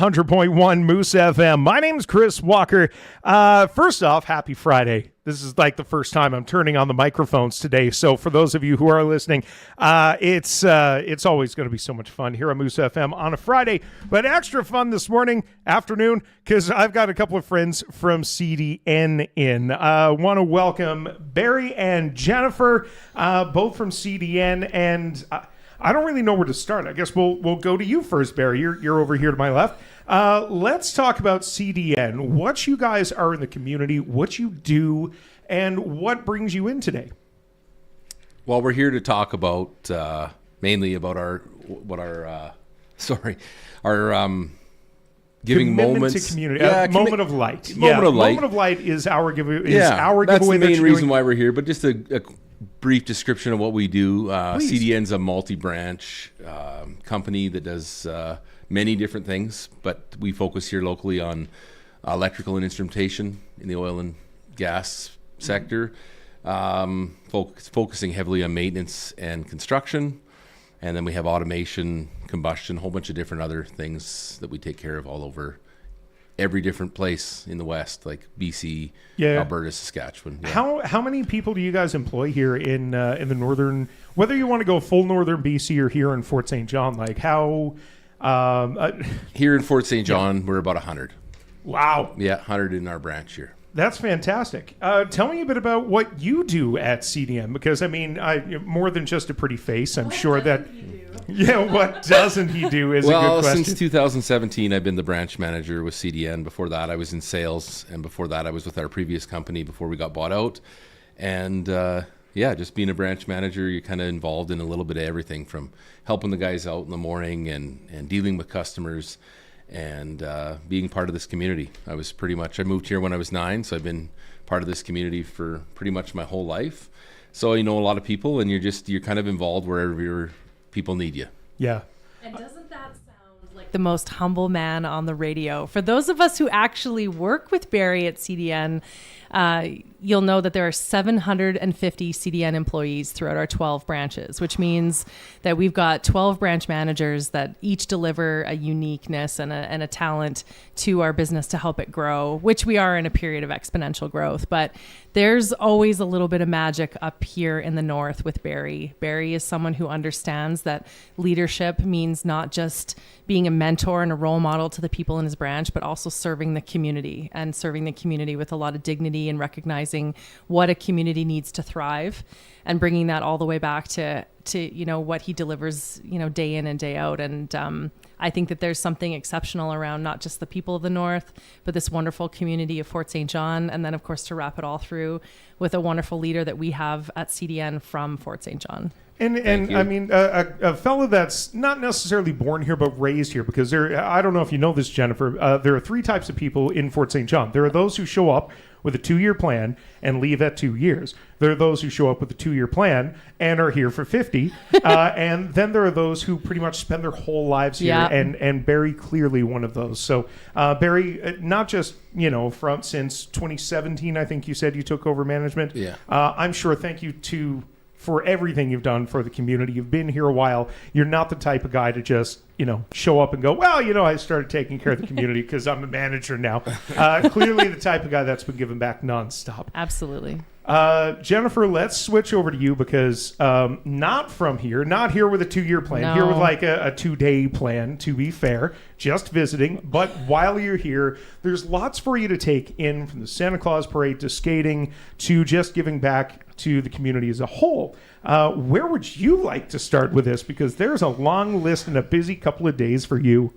100.1 Moose FM. My name's Chris Walker. First off, happy Friday. This is like the first time I'm turning on the microphones today. So for those of you who are listening, it's always going to be so much fun here on Moose FM on a Friday, but extra fun this afternoon, because I've got a couple of friends from CDN in. Want to welcome Barry and Jennifer, both from CDN, and I don't really know where to start. I guess we'll go to you first, Barry. You're over here to my left. Let's talk about CDN, what you guys are in the community, what you do, and what brings you in today. Well, we're here to talk about mainly about our giving Commitment moments to community. Moment of light. Moment of light. Moment of light is our giveaway. That's the main reason why we're here. But just a brief description of what we do. CDN's a multi-branch company that does many different things, but we focus here locally on electrical and instrumentation in the oil and gas sector, focusing heavily on maintenance and construction. And then we have automation, combustion, a whole bunch of different other things that we take care of all over every different place in the West, like BC, Alberta, Saskatchewan. Yeah. How many people do you guys employ here in the northern, whether you want to go full northern BC or here in Fort St. John, like how... here in Fort St. John, we're about 100. Wow. Yeah, 100 in our branch here. That's fantastic. Tell me a bit about what you do at CDN, because I mean, more than just a pretty face. I'm sure that. Yeah, what doesn't he do is a good question. Since 2017, I've been the branch manager with CDN. Before that, I was in sales, and before that, I was with our previous company before we got bought out. And just being a branch manager, you're kind of involved in a little bit of everything, from helping the guys out in the morning and dealing with customers and being part of this community. I moved here when I was 9, so I've been part of this community for pretty much my whole life. So you know a lot of people, and you're kind of involved wherever people need you. Yeah. And doesn't that sound like the most humble man on the radio? For those of us who actually work with Barry at CDN, you'll know that there are 750 CDN employees throughout our 12 branches, which means that we've got 12 branch managers that each deliver a uniqueness and a talent to our business to help it grow, which we are in a period of exponential growth. But there's always a little bit of magic up here in the north with Barry. Barry is someone who understands that leadership means not just being a mentor and a role model to the people in his branch, but also serving the community with a lot of dignity and recognizing what a community needs to thrive, and bringing that all the way back to what he delivers day in and day out. And I think that there's something exceptional around not just the people of the north, but this wonderful community of Fort St. John, and then of course to wrap it all through with a wonderful leader that we have at CDN from Fort St. John. And I mean, a fellow that's not necessarily born here, but raised here, because I don't know if you know this, Jennifer, there are 3 types of people in Fort St. John. There are those who show up with a 2-year plan and leave at 2 years. There are those who show up with a 2-year plan and are here for 50. And then there are those who pretty much spend their whole lives here, and Barry clearly one of those. So Barry, not just, since 2017, I think you said you took over management. Yeah. I'm sure, thank you for everything you've done for the community. You've been here a while. You're not the type of guy to just, show up and go, well, I started taking care of the community because I'm a manager now. Clearly the type of guy that's been giving back nonstop. Absolutely. Jennifer, let's switch over to you, because not here with a 2-year plan, here with like a 2-day plan, to be fair, just visiting. But while you're here, there's lots for you to take in, from the Santa Claus parade to skating to just giving back to the community as a whole. Where would you like to start with this? Because there's a long list and a busy couple of days for you.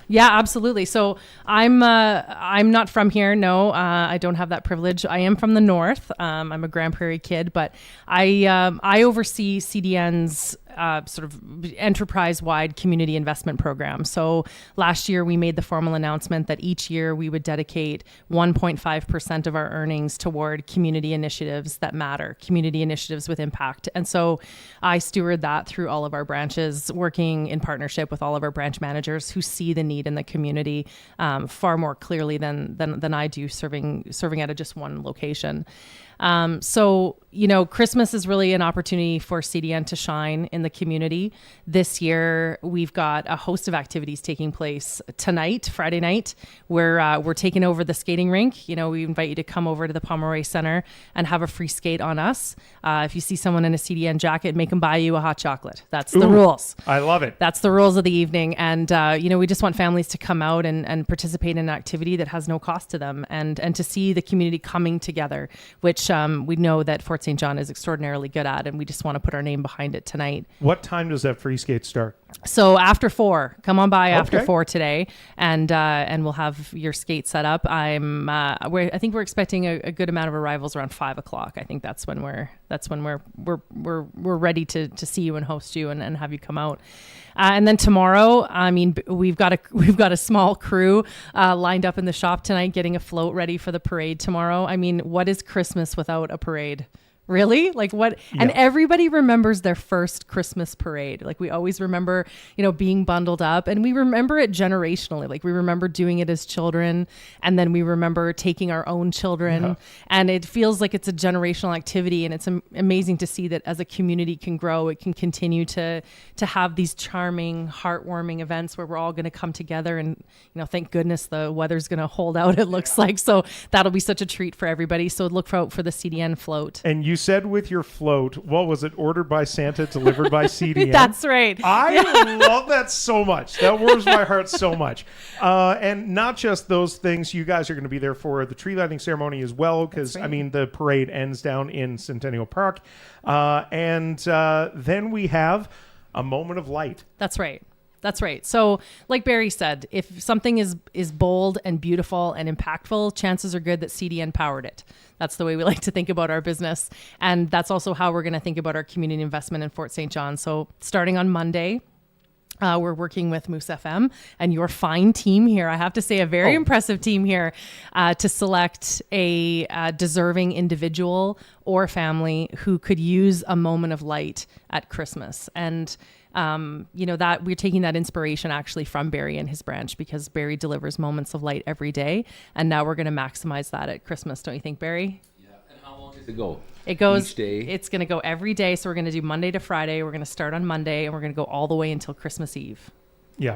Yeah, absolutely. So I'm not from here. No, I don't have that privilege. I am from the north. I'm a Grand Prairie kid, but I oversee CDN's sort of enterprise-wide community investment program. So last year we made the formal announcement that each year we would dedicate 1.5% of our earnings toward community initiatives that matter, community initiatives with impact. And so I steward that through all of our branches, working in partnership with all of our branch managers who see the need in the community far more clearly than I do, serving at just one location. So, you know, Christmas is really an opportunity for CDN to shine in the community. This year, we've got a host of activities taking place tonight, Friday night, where we're taking over the skating rink. You know, we invite you to come over to the Pomeroy Center and have a free skate on us. If you see someone in a CDN jacket, make them buy you a hot chocolate. That's the rules. I love it. That's the rules of the evening. And, you know, we just want families to come out and participate in an activity that has no cost to them, and to see the community coming together, which we know that Fort St. John is extraordinarily good at, and we just want to put our name behind it tonight. What time does that free skate start? So after 4, come on by after Okay. 4 today, and we'll have your skate set up. I think we're expecting a good amount of arrivals around 5 o'clock. I think that's when we're ready to see you and host you and have you come out. And then tomorrow, I mean, we've got a small crew lined up in the shop tonight, getting a float ready for the parade tomorrow. I mean, what is Christmas without a parade? Really? Like what? Yeah. And everybody remembers their first Christmas parade. Like we always remember, you know, being bundled up, and we remember it generationally. Like we remember doing it as children, and then we remember taking our own children. Yeah. And it feels like it's a generational activity, and it's amazing to see that as a community can grow, it can continue to have these charming, heartwarming events where we're all going to come together. And, you know, thank goodness the weather's going to hold out, it looks like. So that'll be such a treat for everybody. So look out for the CDN float. And you said with your float, what was it? Ordered by Santa, delivered by CDN. That's right. I love that so much. That warms my heart so much. And not just those things. You guys are going to be there for the tree lighting ceremony as well, because, right. I mean, the parade ends down in Centennial Park. And then we have a moment of light. That's right. That's right. So like Barry said, if something is bold and beautiful and impactful, chances are good that CDN powered it. That's the way we like to think about our business. And that's also how we're going to think about our community investment in Fort St. John. So starting on Monday, we're working with Moose FM and your fine team here. I have to say, a very impressive team here to select a deserving individual or family who could use a moment of light at Christmas. And you know, that we're taking that inspiration actually from Barry and his branch, because Barry delivers moments of light every day. And now we're going to maximize that at Christmas. Don't you think, Barry? Yeah. And how long does it go? It goes each day. It's going to go every day. So we're going to do Monday to Friday. We're going to start on Monday and we're going to go all the way until Christmas Eve. Yeah.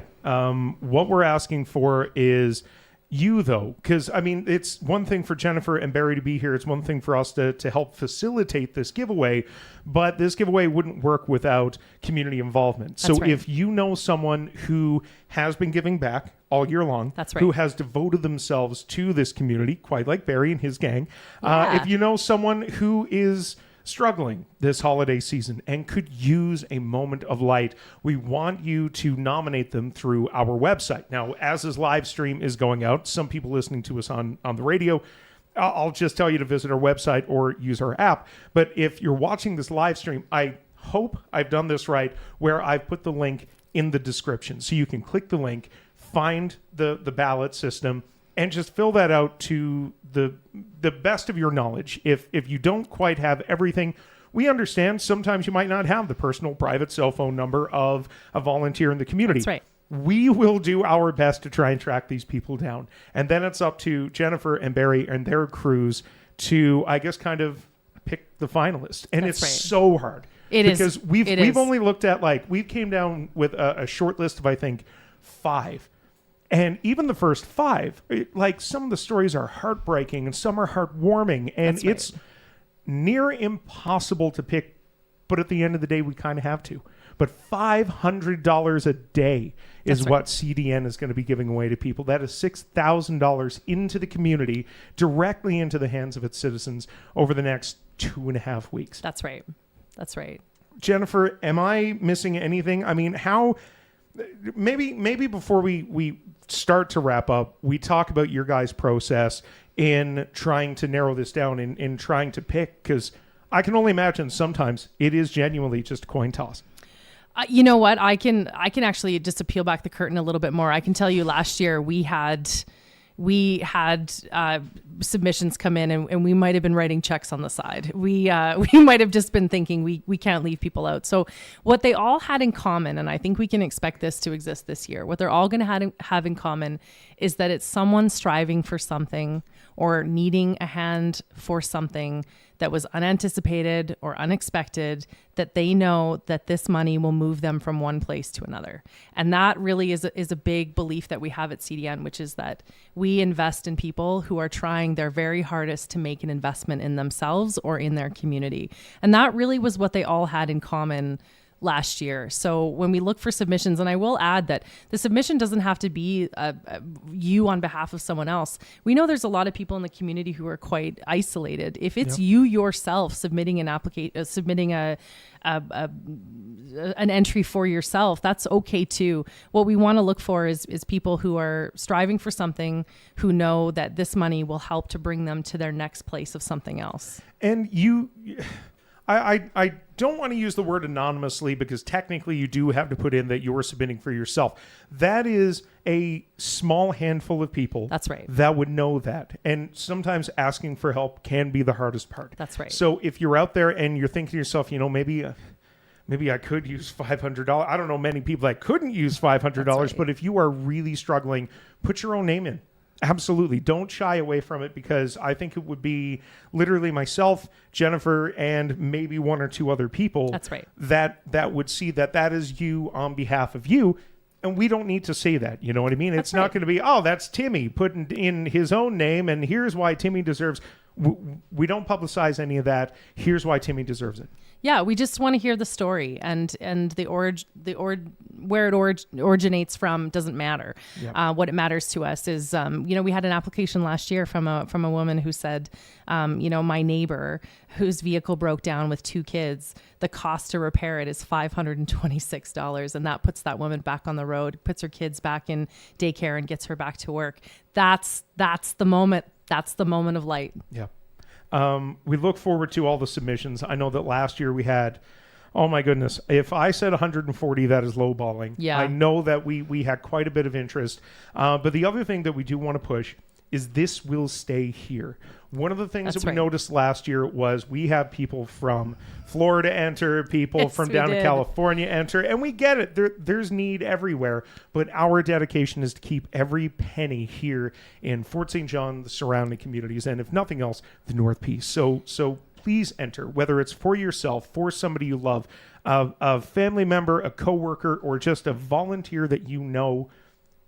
What we're asking for is you, though, because, I mean, it's one thing for Jennifer and Barry to be here. It's one thing for us to help facilitate this giveaway, but this giveaway wouldn't work without community involvement. So That's right. if you know someone who has been giving back all year long, That's right. who has devoted themselves to this community, quite like Barry and his gang, Yeah. if you know someone who is struggling this holiday season and could use a moment of light, we want you to nominate them through our website. Now, as this live stream is going out, some people listening to us on the radio, I'll just tell you to visit our website or use our app. But if you're watching this live stream, I hope I've done this right, where I've put the link in the description. So you can click the link, find the ballot system, and just fill that out to the best of your knowledge. If you don't quite have everything, we understand sometimes you might not have the personal private cell phone number of a volunteer in the community. That's right. We will do our best to try and track these people down. And then it's up to Jennifer and Barry and their crews to, I guess, kind of pick the finalists. And That's it's right. so hard. It is. Because we've It is. only looked at, we came down with a short list of, I think, 5. And even the first 5, some of the stories are heartbreaking and some are heartwarming. And That's right. it's near impossible to pick, but at the end of the day, we kind of have to. But $500 a day is That's right. what CDN is going to be giving away to people. That is $6,000 into the community, directly into the hands of its citizens over the next 2.5 weeks. That's right. That's right. Jennifer, am I missing anything? I mean, how... Maybe before we start to wrap up, we talk about your guys' process in trying to narrow this down, in trying to pick, because I can only imagine sometimes it is genuinely just a coin toss. You know what? I can actually just to peel back the curtain a little bit more. I can tell you last year we had submissions come in and we might have been writing checks on the side. We might have just been thinking we can't leave people out. So what they all had in common, and I think we can expect this to exist this year, what they're all going to have in common is that it's someone striving for something or needing a hand for something that was unanticipated or unexpected, that they know that this money will move them from one place to another. And that really is a big belief that we have at CDN, which is that we invest in people who are trying their very hardest to make an investment in themselves or in their community. And that really was what they all had in common last year. So when we look for submissions, and I will add that the submission doesn't have to be you on behalf of someone else. We know there's a lot of people in the community who are quite isolated. If it's you yourself submitting an an entry for yourself, that's okay too. What we want to look for is people who are striving for something, who know that this money will help to bring them to their next place of something else. And I don't want to use the word anonymously, because technically you do have to put in that you're submitting for yourself. That is a small handful of people. That's right. That would know that. And sometimes asking for help can be the hardest part. That's right. So if you're out there and you're thinking to yourself, maybe I could use $500. I don't know many people that couldn't use $500, right. But if you are really struggling, put your own name in. Absolutely. Don't shy away from it, because I think it would be literally myself, Jennifer, and maybe one or two other people. That's right. That would see that is you on behalf of you. And we don't need to say that. You know what I mean? It's not going to be, that's Timmy putting in his own name, and here's why Timmy deserves. We don't publicize any of that. Here's why Timmy deserves it. Yeah, we just want to hear the story, and where it originates from doesn't matter. Yep. What it matters to us is, we had an application last year from a woman who said, my neighbor whose vehicle broke down with 2 kids, the cost to repair it is $526, and that puts that woman back on the road, puts her kids back in daycare, and gets her back to work. That's the moment. That's the moment of light. Yeah. We look forward to all the submissions. I know that last year we had, oh my goodness, if I said 140, that is lowballing. Yeah. I know that we had quite a bit of interest. But the other thing that we do want to push is this will stay here. One of the things that we noticed last year was we have people from Florida enter, people from down in California enter, and we get it. There's need everywhere, but our dedication is to keep every penny here in Fort St. John, the surrounding communities, and if nothing else, the North Peace. So please enter, whether it's for yourself, for somebody you love, a family member, a coworker, or just a volunteer that you know.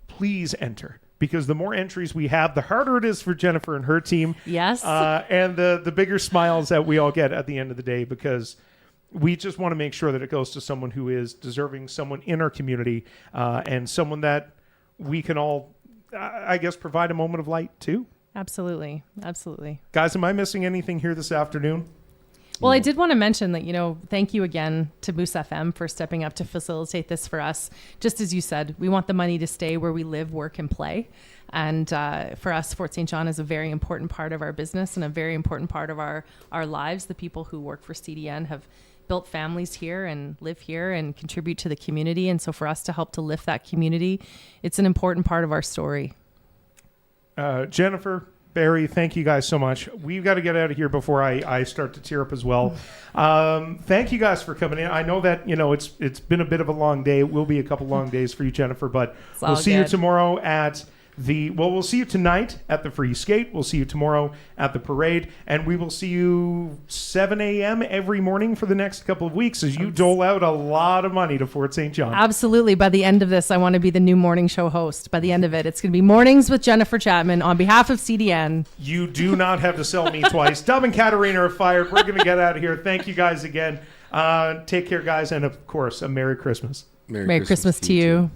Please enter. Because the more entries we have, the harder it is for Jennifer and her team. Yes. And the bigger smiles that we all get at the end of the day, because we just want to make sure that it goes to someone who is deserving, someone in our community, and someone that we can all, I guess, provide a moment of light to. Absolutely. Absolutely. Guys, am I missing anything here this afternoon? Well, I did want to mention that, thank you again to Moose FM for stepping up to facilitate this for us. Just as you said, we want the money to stay where we live, work, and play. And for us, Fort St. John is a very important part of our business and a very important part of our lives. The people who work for CDN have built families here and live here and contribute to the community. And so for us to help to lift that community, it's an important part of our story. Jennifer, Barry, thank you guys so much. We've got to get out of here before I start to tear up as well. Thank you guys for coming in. I know that, it's been a bit of a long day. It will be a couple long days for you, Jennifer, but we'll see you tomorrow at we'll see you tonight at the Free Skate. We'll see you tomorrow at the parade, and we will see you 7 a.m. every morning for the next couple of weeks as you dole out a lot of money to Fort St. John. Absolutely. By the end of this, I want to be the new morning show host. By the end of it, it's going to be Mornings with Jennifer Chapman on behalf of CDN. You do not have to sell me twice. Dub and Katarina are fired. We're going to get out of here. Thank you guys again. Take care, guys, and of course, a Merry Christmas. Merry Christmas to you.